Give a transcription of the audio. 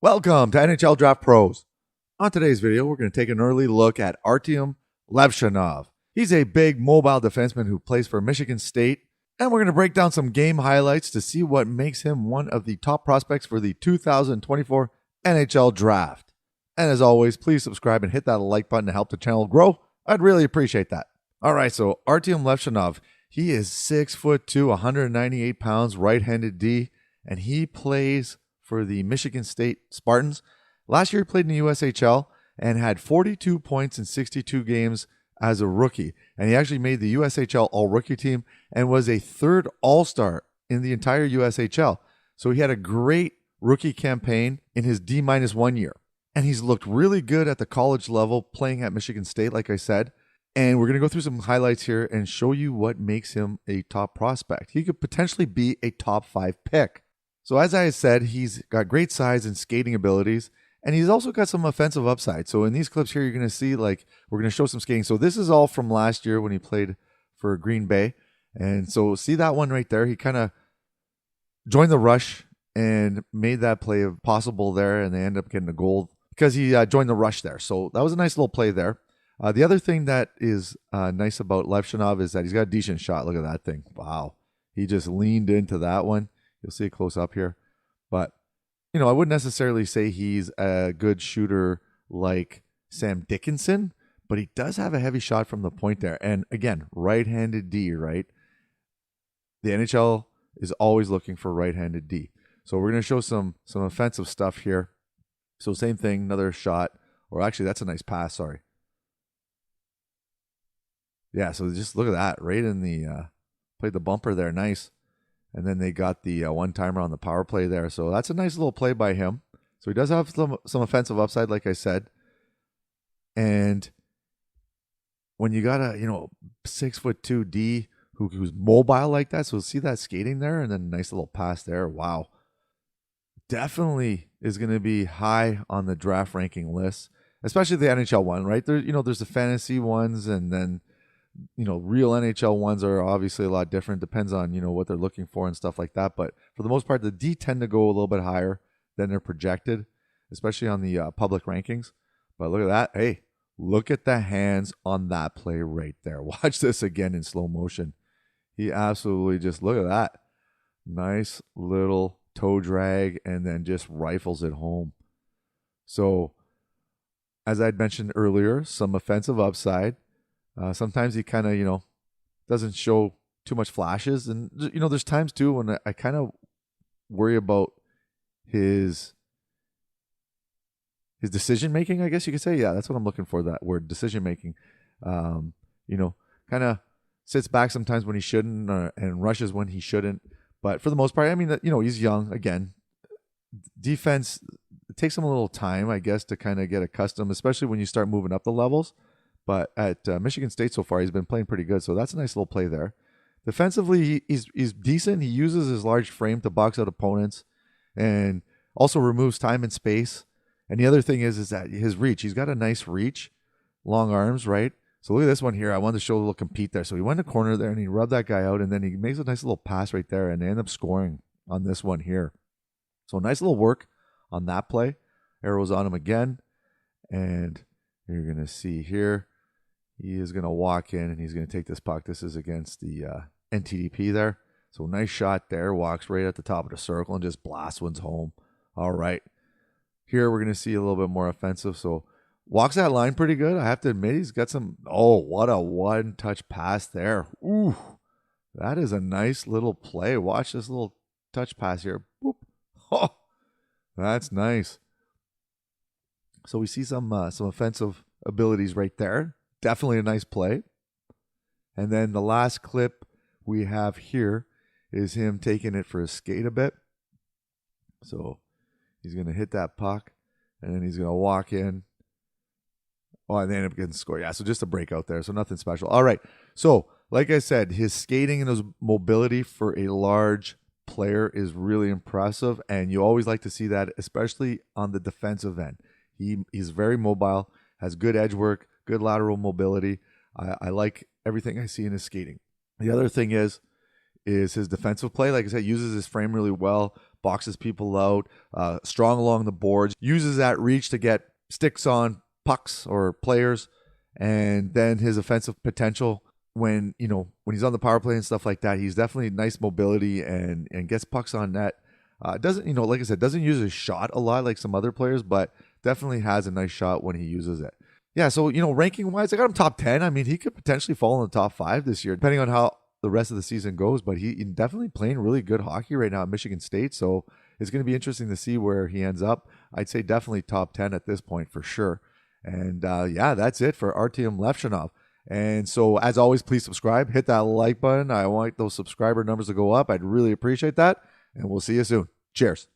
Welcome to NHL Draft Pros. On today's video, we're going to take an early look at ARTYOM LEVSHUNOV. He's a big mobile defenseman who plays for Michigan State, and we're going to break down some game highlights to see what makes him one of the top prospects for the 2024 NHL Draft. And as always, please subscribe and hit that like button to help the channel grow. I'd really appreciate that. All right, so ARTYOM LEVSHUNOV, he is 6'2", 198 pounds, right-handed D, and he plays for the Michigan State Spartans. Last year he played in the USHL and had 42 points in 62 games as a rookie. And he actually made the USHL All-Rookie team and was a third All-Star in the entire USHL. So he had a great rookie campaign in his D-1 year. And he's looked really good at the college level playing at Michigan State, like I said. And we're going to go through some highlights here and show you what makes him a top prospect. He could potentially be a top 5 pick. So as I said, he's got great size and skating abilities, and he's also got some offensive upside. So in these clips here, you're going to see, we're going to show some skating. So this is all from last year when he played for Green Bay. And so see that one right there? He kind of joined the rush and made that play possible there, and they end up getting a goal because he joined the rush there. So that was a nice little play there. The other thing that is nice about LEVSHUNOV is that he's got a decent shot. Look at that thing. Wow. He just leaned into that one. You'll see it close up here. But, I wouldn't necessarily say he's a good shooter like Sam Dickinson, but he does have a heavy shot from the point there. And again, right-handed D, right? The NHL is always looking for right-handed D. So we're going to show some offensive stuff here. So same thing, another shot. Or actually, that's a nice pass, sorry. Yeah, so just look at that. Right in the, played the bumper there, nice. And then they got the one-timer on the power play there. So that's a nice little play by him. So he does have some offensive upside, like I said. And when you got a 6'2" D who's mobile like that, so see that skating there, and then a nice little pass there. Wow, definitely is going to be high on the draft ranking list, especially the NHL one, right? There's the fantasy ones, and then real NHL ones are obviously a lot different. Depends on, what they're looking for and stuff like that. But for the most part, the D tend to go a little bit higher than they're projected, especially on the public rankings. But look at that. Hey, look at the hands on that play right there. Watch this again in slow motion. He absolutely just, look at that. Nice little toe drag and then just rifles it home. So, as I'd mentioned earlier, some offensive upside. Sometimes he kind of, doesn't show too much flashes. And, there's times too when I kind of worry about his decision-making, I guess you could say. Yeah, that's what I'm looking for, that word, decision-making. Kind of sits back sometimes when he shouldn't and rushes when he shouldn't. But for the most part, I mean, he's young. Again, defense, it takes him a little time, I guess, to kind of get accustomed, especially when you start moving up the levels. But at Michigan State so far, he's been playing pretty good. So that's a nice little play there. Defensively, he's decent. He uses his large frame to box out opponents and also removes time and space. And the other thing is that his reach. He's got a nice reach, long arms, right? So look at this one here. I wanted to show a little compete there. So he went to corner there and he rubbed that guy out, and then he makes a nice little pass right there, and they end up scoring on this one here. So nice little work on that play. Arrows on him again. And you're going to see here, he is going to walk in and he's going to take this puck. This is against the NTDP there. So nice shot there. Walks right at the top of the circle and just blasts one's home. All right. Here we're going to see a little bit more offensive. So walks that line pretty good. I have to admit, he's got some. Oh, what a one-touch pass there. Ooh, that is a nice little play. Watch this little touch pass here. Boop. Oh, that's nice. So we see some offensive abilities right there. Definitely a nice play. And then the last clip we have here is him taking it for a skate a bit. So he's going to hit that puck, and then he's going to walk in. Oh, and they end up getting scored. Yeah, so just a breakout there. So nothing special. All right. So like I said, his skating and his mobility for a large player is really impressive, and you always like to see that, especially on the defensive end. He's very mobile, has good edge work, good lateral mobility. I like everything I see in his skating. The other thing is his defensive play. Like I said, uses his frame really well, boxes people out, strong along the boards, uses that reach to get sticks on pucks or players, and then his offensive potential when he's on the power play and stuff like that, he's definitely nice mobility and gets pucks on net. Doesn't, like I said, doesn't use his shot a lot like some other players, but definitely has a nice shot when he uses it. Yeah, so, ranking wise, I got him top 10. I mean, he could potentially fall in the top 5 this year, depending on how the rest of the season goes, but he definitely playing really good hockey right now at Michigan State, so it's going to be interesting to see where he ends up. I'd say definitely top 10 at this point for sure. And that's it for Artyom Levshunov. And so, as always, please subscribe, hit that like button. I want those subscriber numbers to go up. I'd really appreciate that. And we'll see you soon. Cheers.